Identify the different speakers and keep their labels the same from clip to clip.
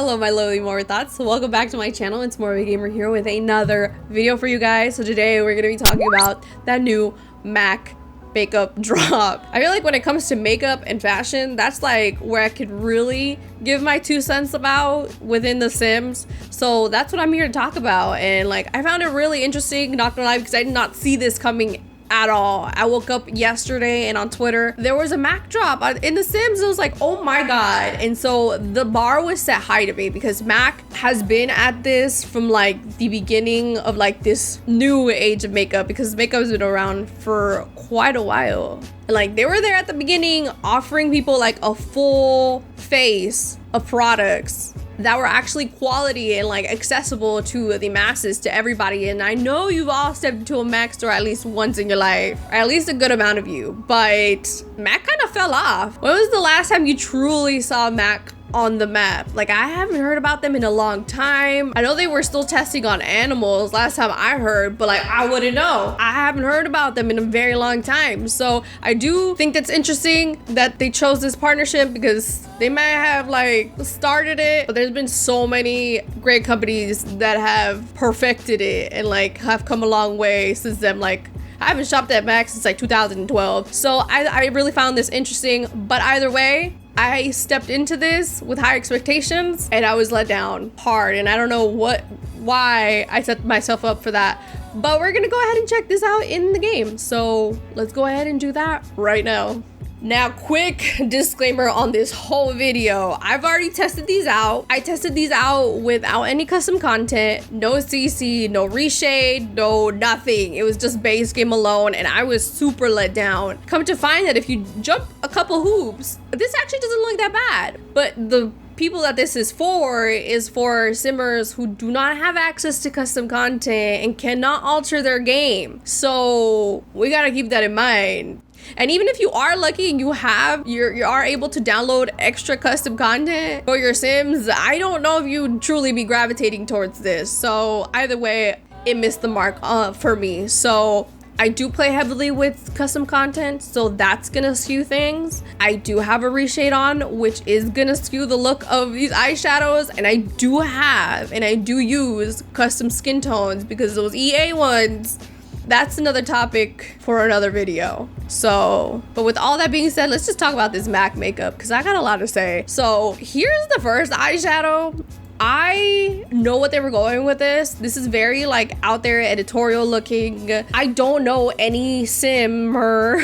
Speaker 1: Hello my lovely Morbid thoughts, welcome back to my channel. It's Morbid Gamer here with another video for you guys. So today we're gonna be talking about that new MAC makeup drop. I feel like when it comes to makeup and fashion, that's like where I could really give my 2 cents about within The Sims. So that's what I'm here to talk about, and like I found it really interesting, not gonna lie, because I did not see this coming at all. I woke up yesterday and on Twitter there was a MAC drop in The Sims. It was like, oh my god. And so the bar was set high to me because MAC has been at this from like the beginning of like this new age of makeup, because makeup has been around for quite a while. And like they were there at the beginning offering people like a full face of products that were actually quality and like accessible to the masses, to everybody. And I know you've all stepped into a MAC store at least once in your life, or at least a good amount of you, but MAC kind of fell off. When was the last time you truly saw MAC on the map? Like I haven't heard about them in a long time. I know they were still testing on animals last time I heard, but like I wouldn't know. I haven't heard about them in a very long time. So I do think that's interesting that they chose this partnership, because they might have like started it, but there's been so many great companies that have perfected it and like have come a long way since then. Like I haven't shopped at MAC since like 2012. So I really found this interesting, but either way, I stepped into this with high expectations and I was let down hard, and I don't know why I set myself up for that. But we're gonna go ahead and check this out in the game. So let's go ahead and do that right now. Now, quick disclaimer on this whole video. I've already tested these out. I tested these out without any custom content, no CC, no reshade, no nothing. It was just base game alone, and I was super let down. Come to find that if you jump a couple hoops, this actually doesn't look that bad. But the people that this is for simmers who do not have access to custom content and cannot alter their game. So we gotta keep that in mind. And even if you are lucky and you are able to download extra custom content for your Sims, I don't know if you'd truly be gravitating towards this. So either way, it missed the mark for me. So I do play heavily with custom content, so that's gonna skew things. I do have a reshade on, which is gonna skew the look of these eyeshadows, and I do use custom skin tones, because those EA ones, that's another topic for another video. So, but with all that being said, let's just talk about this MAC makeup, because I got a lot to say. So here's the first eyeshadow. I know what they were going with this. This is very like out there editorial looking. I don't know any simmer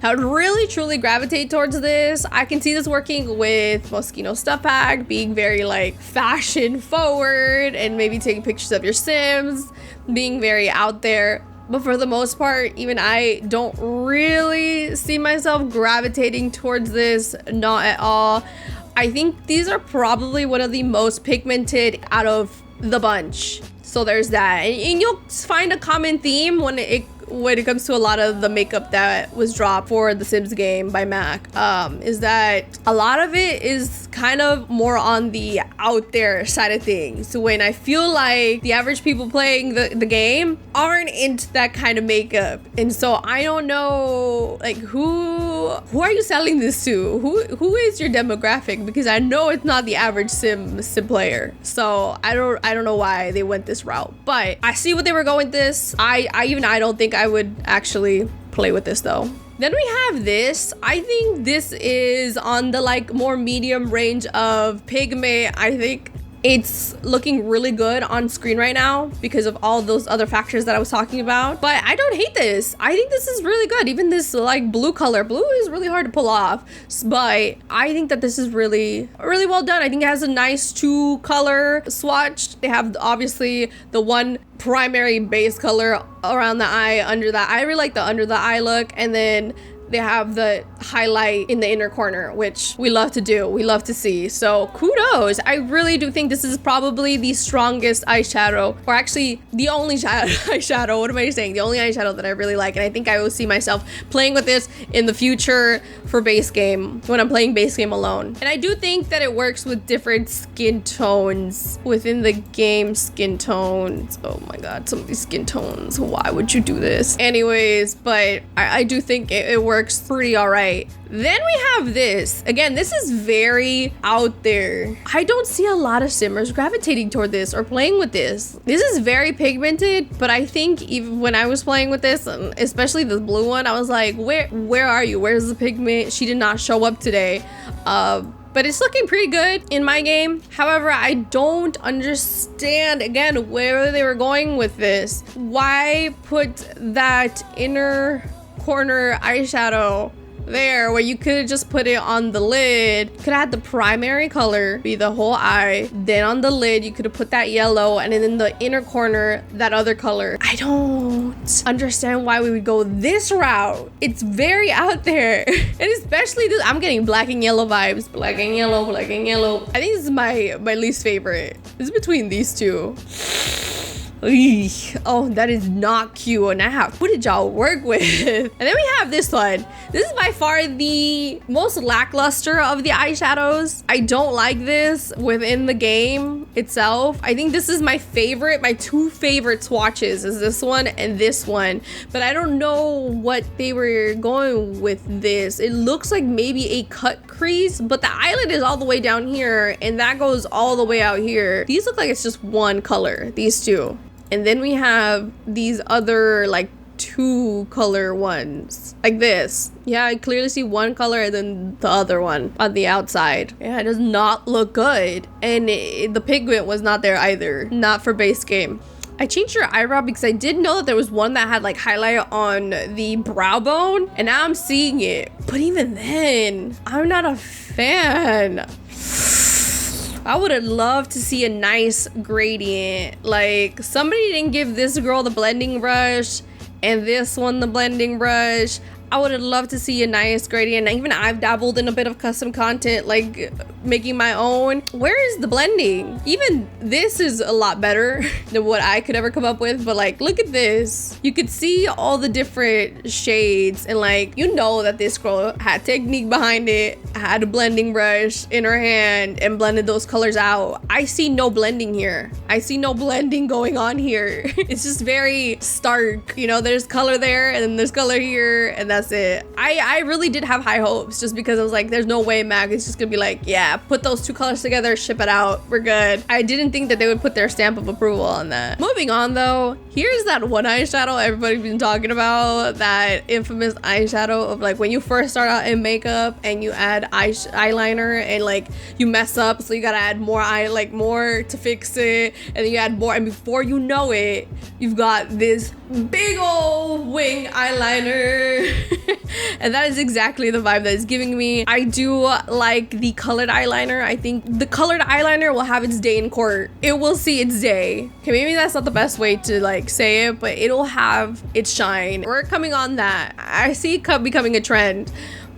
Speaker 1: that would really truly gravitate towards this. I can see this working with Moschino Stuff Pack, being very like fashion forward and maybe taking pictures of your Sims, being very out there. But for the most part, even I don't really see myself gravitating towards this, not at all. I think these are probably one of the most pigmented out of the bunch. So there's that. And you'll find a common theme when it comes to a lot of the makeup that was dropped for the Sims game by MAC, is that a lot of it is kind of more on the out there side of things. So when I feel like the average people playing the game aren't into that kind of makeup, and so I don't know like who are you selling this to? Who is your demographic? Because I know it's not the average sim player. So I don't know why they went this route, but I see what they were going with this. I don't think I would actually play with this though. Then we have this. I think this is on the like more medium range of pigment. I think it's looking really good on screen right now because of all those other factors that I was talking about. But I don't hate this. I think this is really good. Even this like blue color. Blue is really hard to pull off, but I think that this is really well done. I think it has a nice 2-color swatch. They have obviously the one primary base color around the eye, under the eye. I really like the under the eye look, and then they have the highlight in the inner corner, which we love to do, we love to see. So kudos. I really do think this is probably the strongest eyeshadow, or actually the only eyeshadow, what am I saying? The only eyeshadow that I really like, and I think I will see myself playing with this in the future for base game, when I'm playing base game alone. And I do think that it works with different skin tones within the game. Skin tones, oh my god, some of these skin tones, why would you do this? Anyways, but I do think it works works pretty all right. Then we have this. Again, this is very out there. I don't see a lot of simmers gravitating toward this or playing with this. This is very pigmented, but I think even when I was playing with this, especially the blue one, I was like, where are you? Where's the pigment? She did not show up today. But it's looking pretty good in my game. However, I don't understand, again, where they were going with this. Why put that inner corner eyeshadow there where you could have just put it on the lid? Could have had the primary color be the whole eye, then on the lid you could have put that yellow, and then in the inner corner that other color. I don't understand why we would go this route. It's very out there. And especially this, I'm getting black and yellow vibes. Black and yellow, black and yellow. I think this is my least favorite. It's between these two. Oh, that is not cute. And what did y'all work with? And then we have this one. This is by far the most lackluster of the eyeshadows. I don't like this within the game itself. I think this is my favorite. My two favorite swatches is this one and this one. But I don't know what they were going with this. It looks like maybe a cut crease, but the eyelid is all the way down here and that goes all the way out here. These look like it's just one color, these two. And then we have these other like two color ones like this. Yeah, I clearly see one color and then the other one on the outside. Yeah, it does not look good. And the pigment was not there either. Not for base game. I changed your eyebrow because I did know that there was one that had like highlight on the brow bone, and now I'm seeing it. But even then, I'm not a fan. I would have loved to see a nice gradient. Like, somebody didn't give this girl the blending brush and this one the blending brush. I would have loved to see a nice gradient. Even I've dabbled in a bit of custom content, like making my own. Where is the blending? Even this is a lot better than what I could ever come up with. But like, look at this. You could see all the different shades, and like, you know that this girl had technique behind it, had a blending brush in her hand and blended those colors out. I see no blending here. I see no blending going on here. It's just very stark. You know, there's color there and then there's color here, and that's it. I really did have high hopes just because I was like, there's no way MAC is just gonna be like, yeah, put those two colors together, ship it out, we're good. I didn't think that they would put their stamp of approval on that. Moving on though, here's that one eyeshadow everybody's been talking about, that infamous eyeshadow of like when you first start out in makeup and you add eyeliner and like you mess up, so you gotta add more more to fix it, and then you add more, and before you know it, you've got this big old wing eyeliner. And that is exactly the vibe that it's giving me. I do like the colored eyeliner. I think the colored eyeliner will have its day in court. It will see its day. Okay, maybe that's not the best way to like say it, but it'll have its shine. We're coming on that. I see it becoming a trend,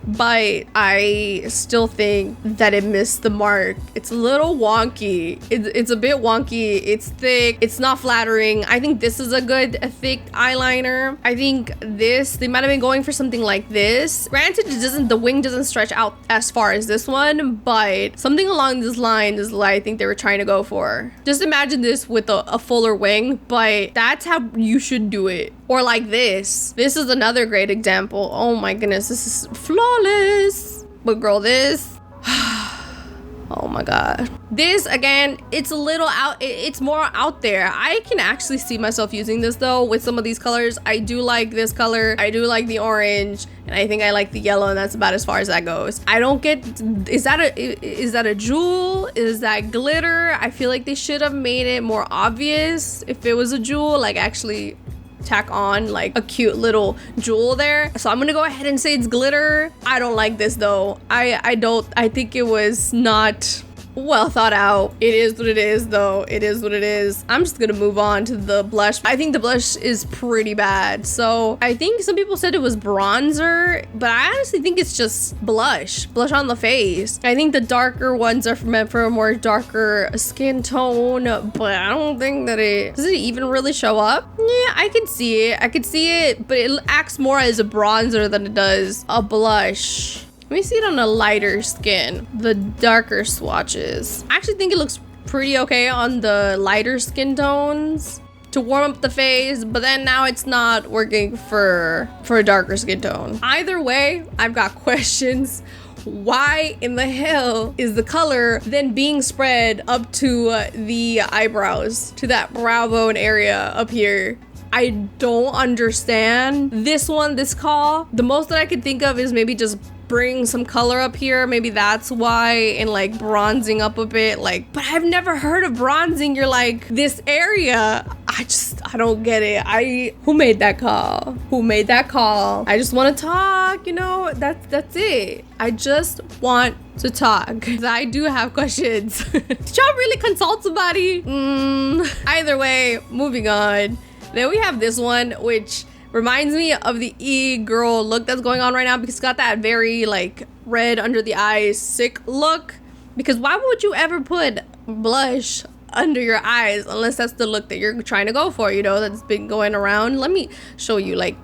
Speaker 1: but I still think that it missed the mark. It's a little wonky. It's a bit wonky. It's thick. It's not flattering. I think this is a good thick eyeliner. I think they might have been going for something like this. Granted, the wing doesn't stretch out as far as this one, but something along this line is what I think they were trying to go for. Just imagine this with a fuller wing, but that's how you should do it. Or like this. This is another great example. Oh my goodness, this is flawless. But girl, this, oh my god. This, again, it's a little out, it's more out there. I can actually see myself using this though with some of these colors. I do like this color. I do like the orange, and I think I like the yellow, and that's about as far as that goes. I don't get, is that a jewel? Is that glitter? I feel like they should have made it more obvious if it was a jewel, like actually tack on like a cute little jewel there. So I'm gonna go ahead and say it's glitter. I don't like this though. I think it was not well thought out. It is what it is though. It is what it is. I'm just gonna move on to the blush. I think the blush is pretty bad. So I think some people said it was bronzer, but I honestly think it's just blush on the face. I think the darker ones are meant for a more darker skin tone, but I don't think that does it even really show up? Yeah, I can see it, but it acts more as a bronzer than it does a blush. Let me see it on a lighter skin, the darker swatches. I actually think it looks pretty okay on the lighter skin tones. to warm up the face, but then now it's not working for a darker skin tone. Either way, I've got questions. Why in the hell is the color then being spread up to the eyebrows, to that brow bone area up here? I don't understand this call. The most that I could think of is maybe just bring some color up here. Maybe that's why, and like bronzing up a bit, like, but I've never heard of bronzing your like this area. I don't get it. Who made that call? Who made that call? I just want to talk, you know, that's it. I just want to talk. I do have questions. Did y'all really consult somebody? Either way, moving on. Then we have this one, which reminds me of the e-girl look that's going on right now, because it's got that very like red under the eyes sick look. Because why would you ever put blush under your eyes unless that's the look that you're trying to go for, you know, that's been going around? Let me show you like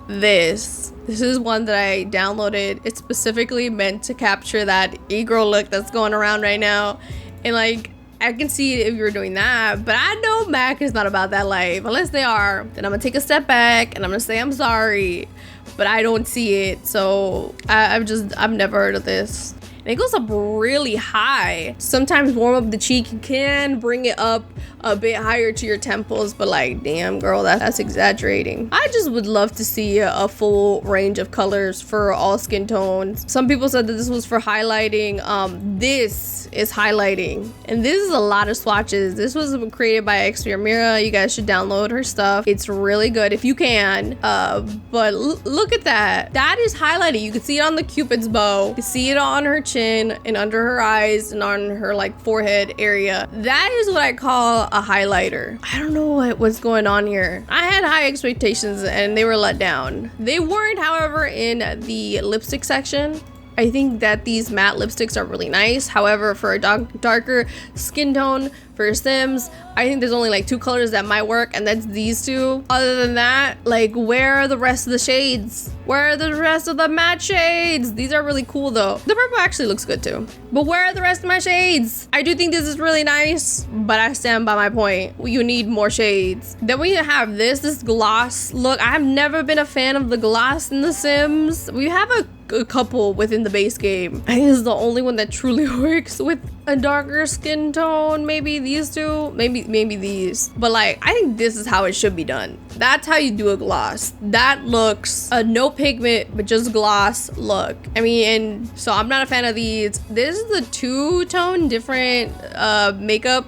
Speaker 1: this. This is one that I downloaded. It's specifically meant to capture that e-girl look that's going around right now. And like, I can see if you were doing that, but I know MAC is not about that life. Unless they are, then I'm gonna take a step back and I'm gonna say I'm sorry, but I don't see it. So I've never heard of this. And it goes up really high. Sometimes warm up the cheek. You can bring it up a bit higher to your temples, but like, damn girl, that's exaggerating. I just would love to see a full range of colors for all skin tones. Some people said that this was for highlighting. This is highlighting, and this is a lot of swatches. This was created by Mira. You guys should download her stuff. It's really good if you can. But look at that. That is highlighting. You can see it on the Cupid's bow. You can see it on her chin and under her eyes and on her like forehead area. That is what I call a highlighter. I don't know what was going on here. I had high expectations and they were let down. They weren't, however, in the lipstick section. I think that these matte lipsticks are really nice. However, for a darker skin tone, for Sims, I think there's only like 2 colors that might work, and that's these 2. Other than that, like, where are the rest of the shades? Where are the rest of the matte shades? These are really cool though. The purple actually looks good too. But where are the rest of my shades? I do think this is really nice, but I stand by my point. You need more shades. Then we have this gloss look. I've never been a fan of the gloss in The Sims. We have a couple within the base game. I think this is the only one that truly works with a darker skin tone. Maybe these 2, maybe these, but like, I think this is how it should be done. That's how you do a gloss. That looks a no pigment but just gloss look. I mean, and so I'm not a fan of these. This is the 2-tone different makeup.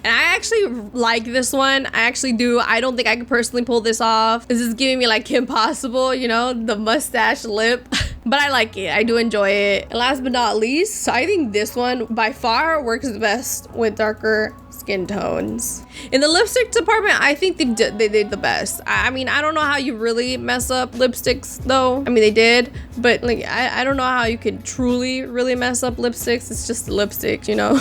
Speaker 1: And I actually like this one. I actually do. I don't think I could personally pull this off. This is giving me like Kim Possible, you know, the mustache lip. But I like it. I do enjoy it. And last but not least, I think this one by far works the best with darker skin tones. In the lipstick department, I think they did the best. I mean, I don't know how you really mess up lipsticks though. I mean, they did, but like, I don't know how you could truly really mess up lipsticks. It's just a lipstick, you know?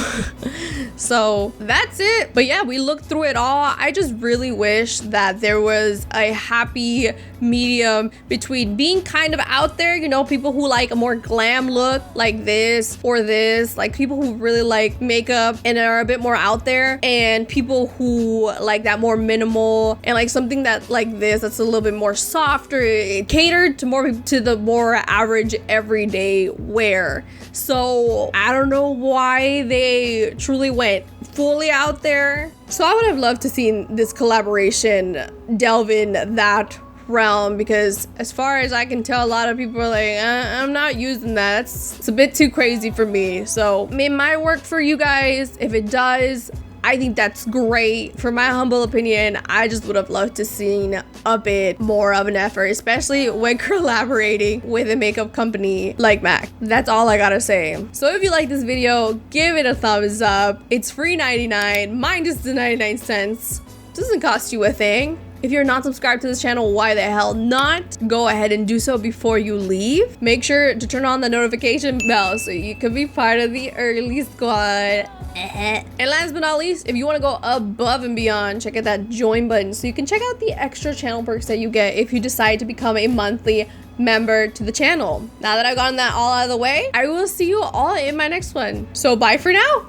Speaker 1: So that's it. But yeah, we looked through it all. I just really wish that there was a happy medium between being kind of out there, you know, people who like a more glam look like this or this, like people who really like makeup and are a bit more out there, and people who like that more minimal and like something that like this that's a little bit more softer. It catered to more to the more average everyday wear. So I don't know why they truly went fully out there. So I would have loved to see this collaboration delve in that realm, because as far as I can tell, a lot of people are like, I'm not using that. It's a bit too crazy for me. So it might work for you guys. If it does, I think that's great. For my humble opinion, I just would have loved to seen a bit more of an effort, especially when collaborating with a makeup company like MAC. That's all I gotta say. So if you like this video, give it a thumbs up. It's free 99, minus the 99 cents. Doesn't cost you a thing. If you're not subscribed to this channel, why the hell not? Go ahead and do so before you leave. Make sure to turn on the notification bell so you can be part of the early squad. And last but not least, if you want to go above and beyond, check out that join button so you can check out the extra channel perks that you get if you decide to become a monthly member to the channel. Now that I've gotten that all out of the way, I will see you all in my next one. So bye for now.